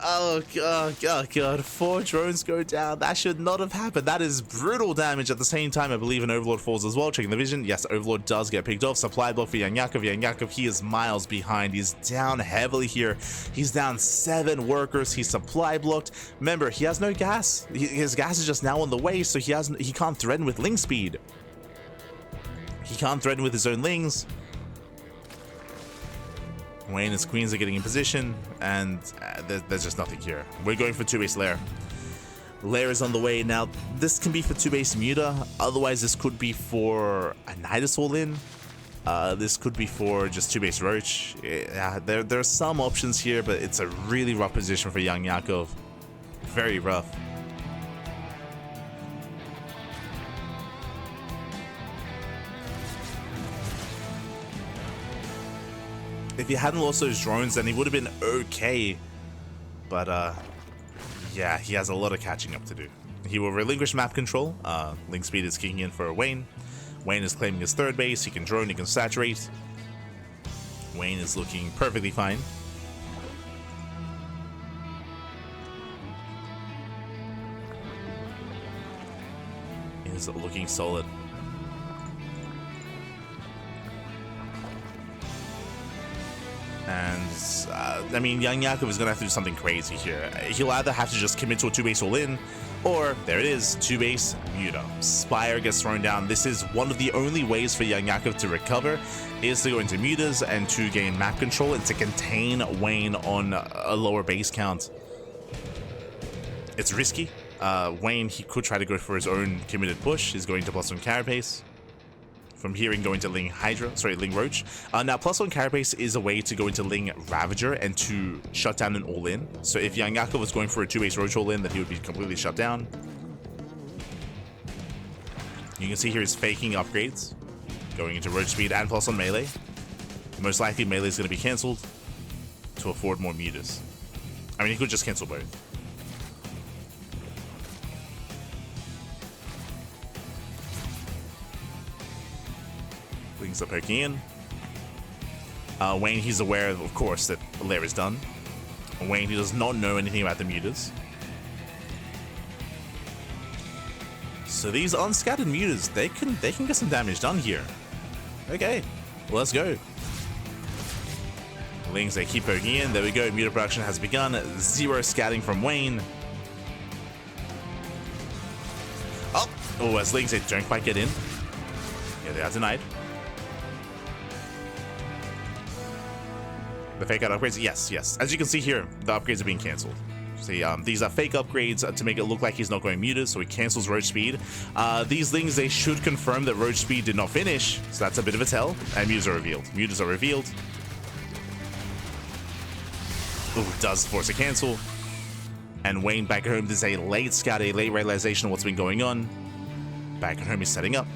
Oh god, 4 drones go down. That should not have happened. That is brutal damage. At the same time, I believe an Overlord falls as well. Checking the vision. Yes, Overlord does get picked off. Supply block for YoungYakov. YoungYakov, he is miles behind. He's down heavily here. He's down 7 workers. He's supply blocked. Remember, he has no gas. His gas is just now on the way, so he can't threaten with ling speed. He can't threaten with his own lings. Wayne and his queens are getting in position, and there's just nothing here. We're going for 2-base Lair. Lair is on the way. Now, this can be for 2-base Muta. Otherwise, this could be for a Nidus all-in. This could be for just 2-base Roach. Yeah, there are some options here, but it's a really rough position for YoungYakov. Very rough. If he hadn't lost those drones, then he would have been okay. But, yeah, he has a lot of catching up to do. He will relinquish map control. Link speed is kicking in for Wayne. Wayne is claiming his 3rd base. He can drone, he can saturate. Wayne is looking perfectly fine. is looking solid. And, I mean, YoungYakov is going to have to do something crazy here. He'll either have to just commit to a 2-base all-in, or, there it is, 2-base Muta. Spire gets thrown down. This is one of the only ways for YoungYakov to recover, is to go into Mutas and to gain map control and to contain Wayne on a lower base count. It's risky. Wayne, he could try to go for his own committed push. He's going to +1 Carapace. From here, he can go into Ling Roach. Now, +1 Carapace is a way to go into Ling Ravager and to shut down an all-in. So if YoungYakov was going for a 2-base Roach all-in, then he would be completely shut down. You can see here he's faking upgrades, going into Roach speed and +1 melee. Most likely, melee is going to be cancelled to afford more mutas. I mean, he could just cancel both. Lings are poking in. Wayne, he's aware, of course, that the lair is done. Wayne, he does not know anything about the mutas. So these unscattered mutas, they can get some damage done here. Okay, well, let's go. Lings, they keep poking in. There we go. Muta production has begun. 0 scatting from Wayne. Oh, as Lings, they don't quite get in. Yeah, they are denied. The fake out upgrades, yes. As you can see here, the upgrades are being cancelled. See, these are fake upgrades to make it look like he's not going muted, so he cancels Roach speed. These things, they should confirm that Roach speed did not finish, so that's a bit of a tell. And mutas are revealed. Mutas are revealed. Ooh, does force a cancel. And Wayne back at home, there's a late scout, a late realization of what's been going on. Back at home, he's setting up.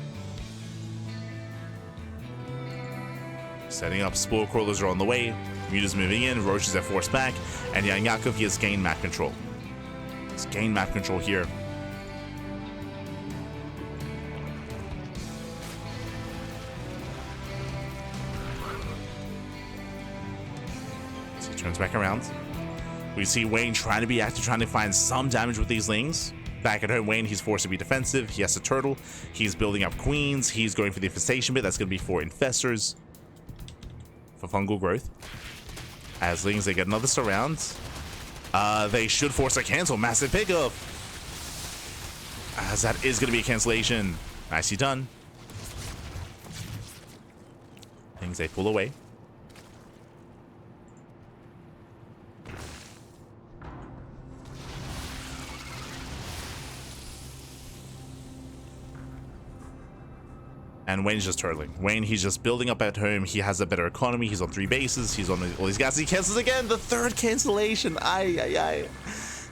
Setting up, Spore Crawlers are on the way. Muta's moving in, Roach is at force back, and YoungYakov, he has gained map control. He's gained map control here. So he turns back around. We see Wayne trying to be active, trying to find some damage with these Lings. Back at home, Wayne, he's forced to be defensive. He has to turtle. He's building up queens. He's going for the infestation bit. That's going to be for infestors. For fungal growth. As Lings, they get another surround. They should force a cancel. Massive pickup. As that is going to be a cancellation. Nicely done. Lings, they pull away. And Wayne's just turtling. Wayne, he's just building up at home. He has a better economy. He's on 3 bases. He's on all these guys. He cancels again. The 3rd cancellation. Ay.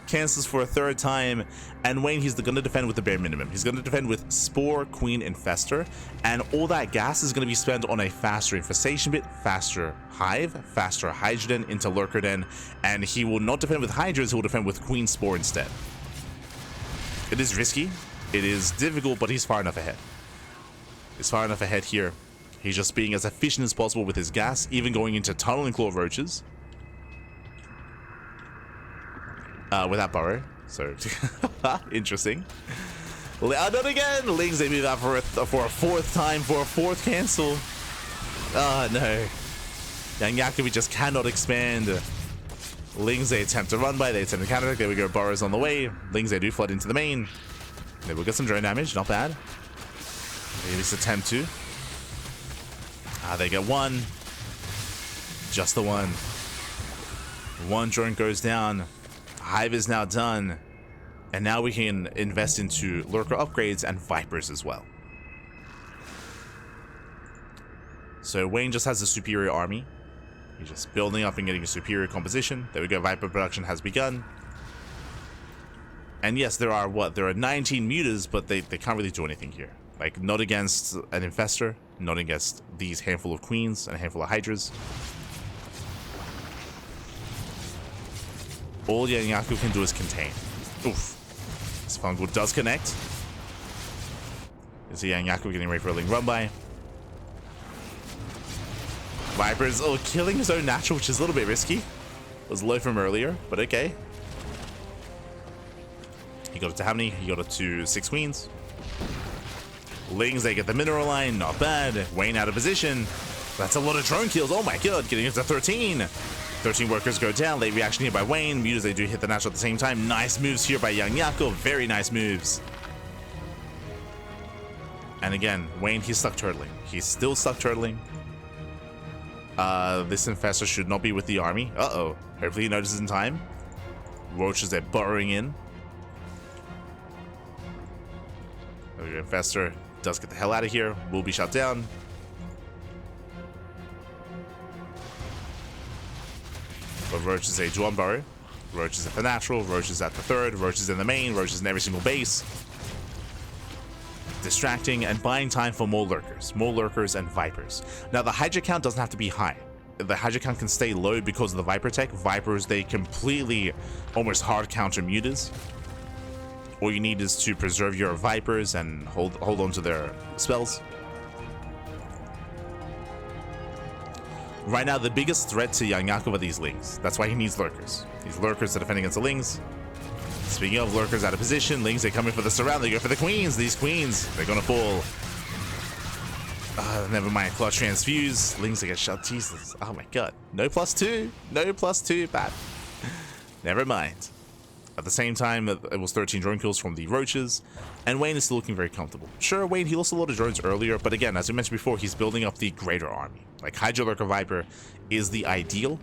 Cancels for a 3rd time. And Wayne, he's going to defend with the bare minimum. He's going to defend with Spore, Queen, Infestor. And all that gas is going to be spent on a faster infestation bit, faster Hive, faster Hydroden into Lurker Den. And he will not defend with Hydras. He will defend with Queen Spore instead. It is risky. It is difficult, but he's far enough ahead. Is far enough ahead here. He's just being as efficient as possible with his gas, even going into Tunnel and Claw Roaches. Without Burrow. So, interesting. Not again! Lings, they move out for a 4th time, for a 4th cancel. Oh, no. YoungYakov just cannot expand. Lings, they attempt to run by, they attempt to counter. There we go, Burrow's on the way. Lings, they do flood into the main. They will get some drone damage, not bad. They at least attempt to. They get 1. Just the 1. 1 drone goes down. Hive is now done. And now we can invest into Lurker upgrades and Vipers as well. So Wayne just has a superior army. He's just building up and getting a superior composition. There we go, Viper production has begun. And yes, there are 19 mutas, but they can't really do anything here. Like, not against an Infestor, not against these handful of Queens and a handful of Hydras. All YoungYakov can do is contain. Oof. This Fungal does connect. You see YoungYakov getting ready for a Ling run by. Vipers, killing his own natural, which is a little bit risky. Was low from earlier, but okay. He got it to how many? He got it to 6 Queens. Lings, they get the mineral line, not bad. Wayne out of position. That's a lot of drone kills. Oh my god, getting into 13. 13 workers go down. Late reaction here by Wayne. Mutas, they do hit the natural at the same time. Nice moves here by YoungYakov. Very nice moves. And again, Wayne, he's stuck turtling. He's still stuck turtling. This infestor should not be with the army. Uh-oh. Hopefully he notices in time. Roaches, they're burrowing in. Okay, infestor does get the hell out of here. Will be shut down. But Roach is a Dwan burrow. Roach is at the natural. Roach is at the third. Roach is in the main. Roach is in every single base. Distracting and buying time for more lurkers and vipers. Now the Hydra count doesn't have to be high. The Hydra count can stay low because of the Viper tech. Vipers, they completely almost hard counter mutas. All you need is to preserve your Vipers and hold on to their spells. Right now, the biggest threat to YoungYakov are these Lings. That's why he needs lurkers. These lurkers to defend against the Lings. Speaking of lurkers out of position, Lings, they come in for the surround. They go for the queens. These queens, they're gonna fall. Never mind, clutch transfuse. Lings, they get shot. Jesus. Oh my god. No +2. No +2. Bad. Never mind. At the same time, it was 13 drone kills from the Roaches, and Wayne is still looking very comfortable. Sure, Wayne, he lost a lot of drones earlier, but again, as we mentioned before, he's building up the greater army. Like, Hydra Lurker Viper is the ideal,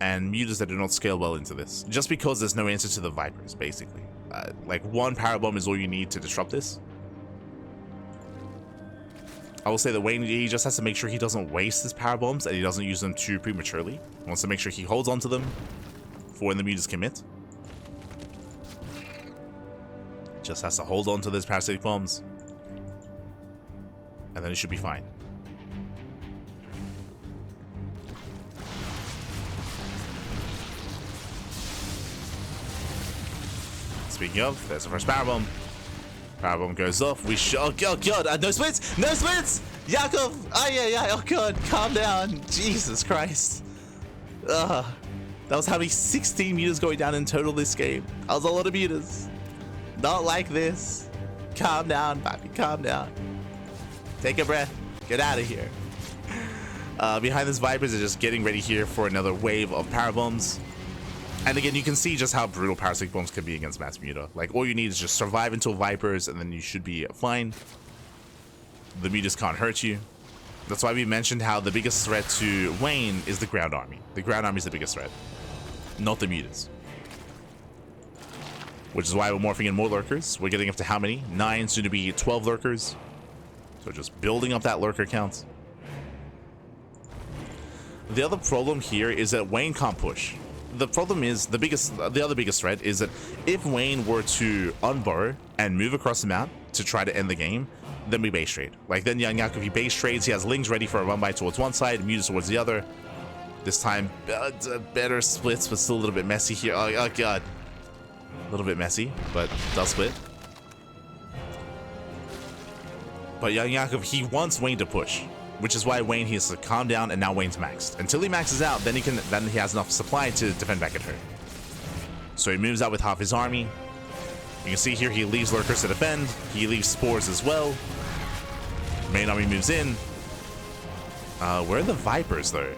and mutas that do not scale well into this. Just because there's no answer to the Vipers, basically. Like, one Power Bomb is all you need to disrupt this. I will say that Wayne, he just has to make sure he doesn't waste his Power Bombs, and he doesn't use them too prematurely. He wants to make sure he holds onto them for when the mutas commit. Just has to hold on to those parasitic bombs, and then it should be fine. Speaking of, there's the first power bomb. Power bomb goes off. Oh god, no splits! No splits! Yakov! Oh god, calm down. Jesus Christ. That was how many 16 mutas going down in total this game. That was a lot of mutas. Not like this. Calm down, Papi, calm down. Take a breath. Get out of here. Behind this Vipers are just getting ready here for another wave of power bombs. And again, you can see just how brutal parasitic bombs can be against mass muta. Like, all you need is just survive until Vipers, and then you should be fine. The mutas can't hurt you. That's why we mentioned how the biggest threat to Wayne is the ground army. The ground army is the biggest threat, not the mutas. Which is why we're morphing in more lurkers. We're getting up to how many? 9, soon to be 12 lurkers. So just building up that lurker count. The other problem here is that Wayne can't push. The problem is, the other biggest threat is that if Wayne were to unburrow and move across the map to try to end the game, then we base trade. Like, then YoungYakov, he base trades, he has Lings ready for a run by towards one side, mutas towards the other. This time, better splits, but still a little bit messy here. Oh god. A little bit messy, but does split. But YoungYakov, he wants Wayne to push, which is why Wayne, he has to calm down, and now Wayne's maxed. Until he maxes out, then he has enough supply to defend back at her. So he moves out with half his army. You can see here he leaves lurkers to defend. He leaves spores as well. Main army moves in. Where are the Vipers though?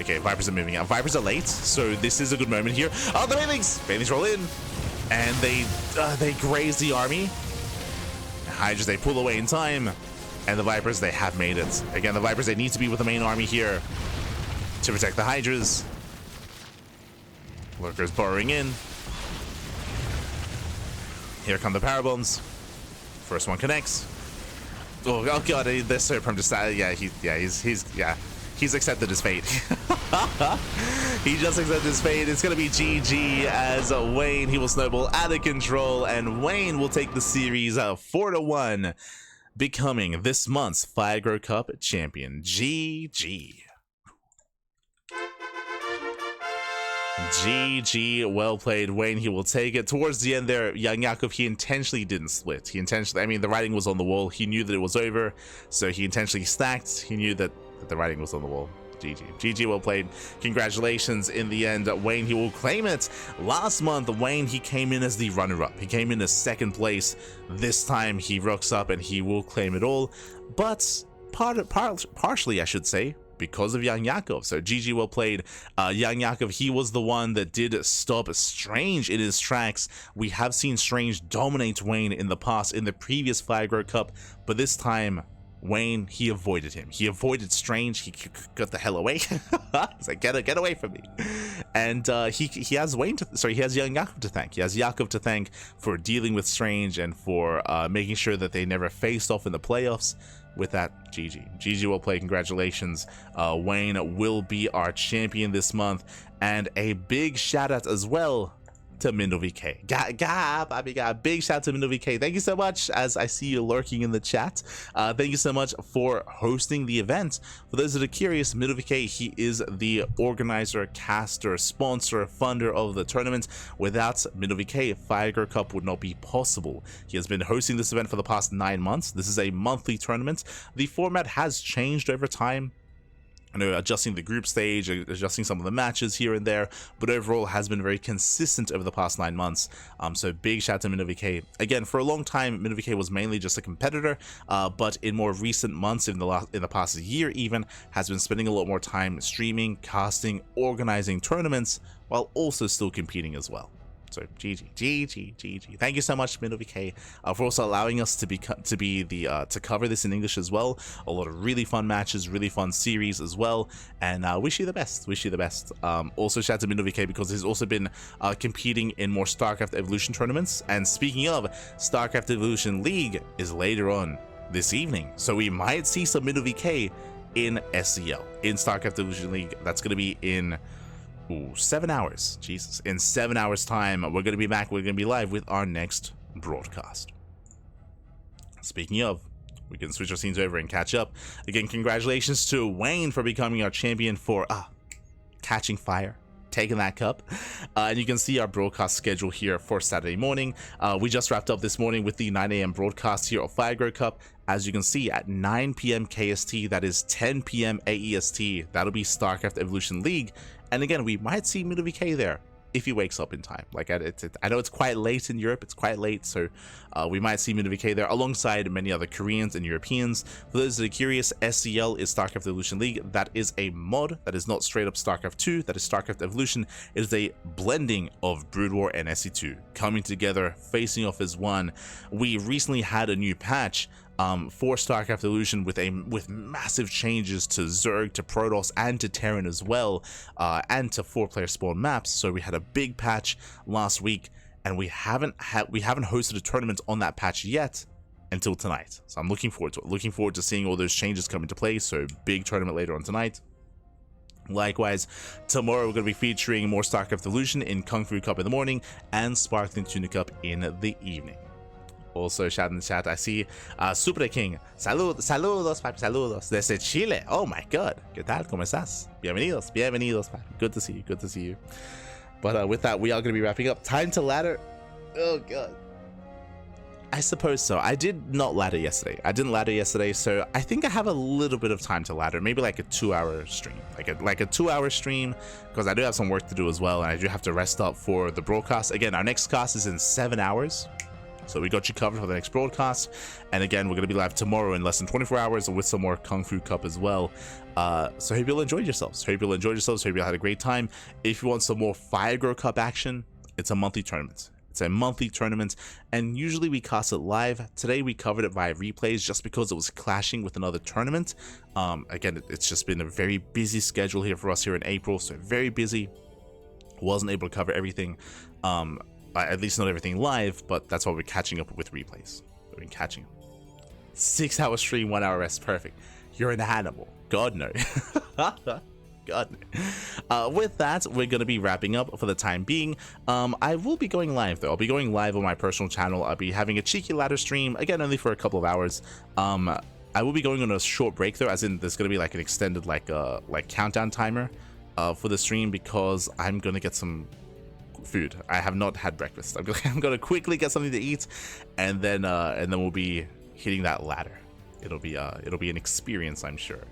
Okay, Vipers are moving out. Vipers are late, so this is a good moment here. Oh, the Banelings! Banelings roll in, and they graze the army. Hydras, they pull away in time, and the Vipers, they have made it. Again, the Vipers, they need to be with the main army here to protect the Hydras. Lurkers burrowing in. Here come the power bombs. First one connects. Oh god, they're so prone to start. He's accepted his fate. He just accepted his fate. It's gonna be GG as Wayne, he will snowball out of control, and Wayne will take the series 4-1, becoming this month's Fire Cup champion. GG. GG, well played, Wayne. He will take it. Towards the end there, YoungYakov, he intentionally didn't split. I mean, the writing was on the wall. He knew that it was over, so he intentionally stacked. He knew that the writing was on the wall. GG, well played. Congratulations in the end. Wayne, he will claim it. Last month, Wayne, he came in as the runner-up. He came in as second place. This time, he rocks up and he will claim it all. But partially, I should say, because of YoungYakov. So GG, well played. YoungYakov, he was the one that did stop Strange in his tracks. We have seen Strange dominate Wayne in the past, in the previous Fire Cup, but this time, Wayne, he avoided him. He avoided Strange. He got the hell away. He's like, get away from me. And he has Wayne he has YoungYakov to thank. He has Yakov to thank for dealing with Strange and for making sure that they never faced off in the playoffs. With that, GG, well played. Congratulations. Wayne will be our champion this month. And a big shout out as well to MindoVK. A big shout out to MindoVK. Thank you so much, as I see you lurking in the chat. Thank you so much for hosting the event. For those that are curious, MindoVK, he is the organizer, caster, sponsor, funder of the tournament. Without MindoVK, Fire Cup would not be possible. He has been hosting this event for the past 9 months. This is a monthly tournament. The format has changed over time, adjusting the group stage, adjusting some of the matches here and there, but overall has been very consistent over the past 9 months. So big shout out to MindoVK. Again, for a long time, MindoVK was mainly just a competitor, but in more recent months, in the past year even, has been spending a lot more time streaming, casting, organizing tournaments, while also still competing as well. So GG. Thank you so much, MindoVK, for also allowing us to cover this in English as well. A lot of really fun matches, really fun series as well, and wish you the best. Also shout out to MindoVK because he's also been competing in more StarCraft Evolution tournaments. And speaking of, StarCraft Evolution League is later on this evening, so we might see some MindoVK in SEL, in StarCraft Evolution League. That's going to be in 7 hours. Jesus. In 7 hours time, we're going to be back. We're going to be live with our next broadcast. Speaking of, we can switch our scenes over and catch up. Again, congratulations to Wayne for becoming our champion for catching fire, taking that cup. And you can see our broadcast schedule here for Saturday morning. We just wrapped up this morning with the 9 a.m. broadcast here of Fire Cup. As you can see, at 9 p.m. KST, that is 10 p.m. AEST, that'll be StarCraft Evolution League. And again, we might see MindoVK there if he wakes up in time. Like, I know it's quite late in Europe, it's quite late, so we might see MindoVK there alongside many other Koreans and Europeans. For those that are curious, SEL is StarCraft Evolution League. That is a mod, that is not straight up StarCraft 2, that is StarCraft Evolution. It is a blending of Brood War and SE2 coming together, facing off as one. We recently had a new patch for StarCraft Evolution with massive changes to Zerg, to Protoss, and to Terran as well, and to 4-player spawn maps. So we had a big patch last week, and we haven't hosted a tournament on that patch yet until tonight. So I'm looking forward to it. Looking forward to seeing all those changes come into play. So big tournament later on tonight. Likewise, tomorrow we're going to be featuring more StarCraft Evolution in Kung Fu Cup in the morning and Sparkling Tuna Cup in the evening. Also, shout in the chat, I see Super King. Saludos, papi, saludos. Desde Chile. Oh my god. ¿Qué tal? ¿Cómo estás? Bienvenidos, papi. Good to see you, But with that, we are going to be wrapping up. Time to ladder. Oh god. I suppose so. I did not ladder yesterday. So I think I have a little bit of time to ladder. Maybe like a 2-hour stream. Like a 2-hour stream, because I do have some work to do as well, and I do have to rest up for the broadcast. Again, our next cast is in 7 hours. So we got you covered for the next broadcast. And again, we're going to be live tomorrow in less than 24 hours with some more Kung Fu Cup as well. So hope you'll enjoy yourselves. Hope you'll had a great time. If you want some more Fire Cup action, it's a monthly tournament. And usually we cast it live. Today we covered it via replays just because it was clashing with another tournament. Again, it's just been a very busy schedule here for us here in April. So very busy. Wasn't able to cover everything. At least not everything live, but that's why we're catching up with replays. We've been catching up. 6-hour stream, 1-hour rest, perfect. You're an animal. God no. God no. With that, we're going to be wrapping up for the time being. I will be going live though. I'll be going live on my personal channel. I'll be having a cheeky ladder stream, again, only for a couple of hours. I will be going on a short break though, as in there's going to be like an extended like countdown timer for the stream, because I'm going to get some food. I have not had breakfast. I'm gonna quickly get something to eat, and then we'll be hitting that ladder. It'll be an experience, I'm sure.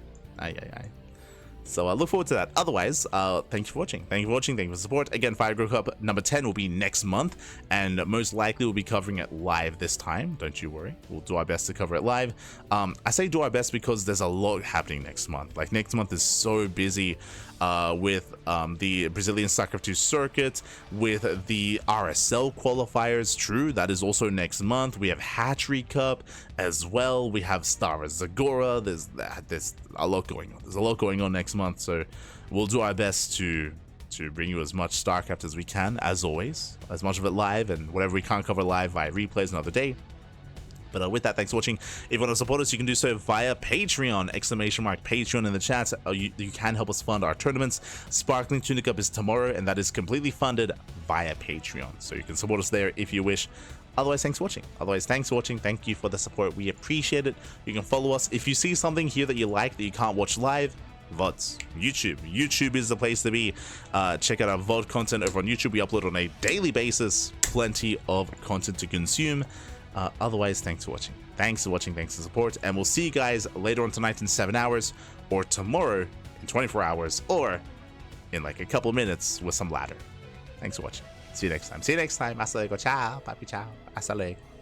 So I look forward to that. Otherwise, thank you for watching. Thank you for watching. Thank you for the support. Again, Fire Grow Cup number 10 will be next month, and most likely we'll be covering it live this time. Don't you worry. We'll do our best to cover it live. I say do our best because there's a lot happening next month. Like, next month is so busy with the Brazilian StarCraft 2 circuit, with the RSL qualifiers. True, that is also next month. We have Hatchery Cup as well. We have Star Zagora. There's a lot going on. There's a lot going on next month, so we'll do our best to bring you as much StarCraft as we can, as always, as much of it live, and whatever we can't cover live via replays another day. But with that, thanks for watching. If you want to support us, you can do so via Patreon, !Patreon in the chat. You can help us fund our tournaments. Sparkling Tuna Cup is tomorrow, and that is completely funded via Patreon. So you can support us there if you wish. Otherwise, thanks for watching. Thank you for the support. We appreciate it. You can follow us. If you see something here that you like that you can't watch live, VODs. YouTube is the place to be. Check out our VOD content over on YouTube. We upload on a daily basis. Plenty of content to consume. Otherwise, thanks for watching. Thanks for the support, and we'll see you guys later on tonight in 7 hours, or tomorrow in 24 hours, or in like a couple minutes with some ladder. Thanks for watching. See you next time. Hasta luego. Ciao. Papi ciao. Hasta luego.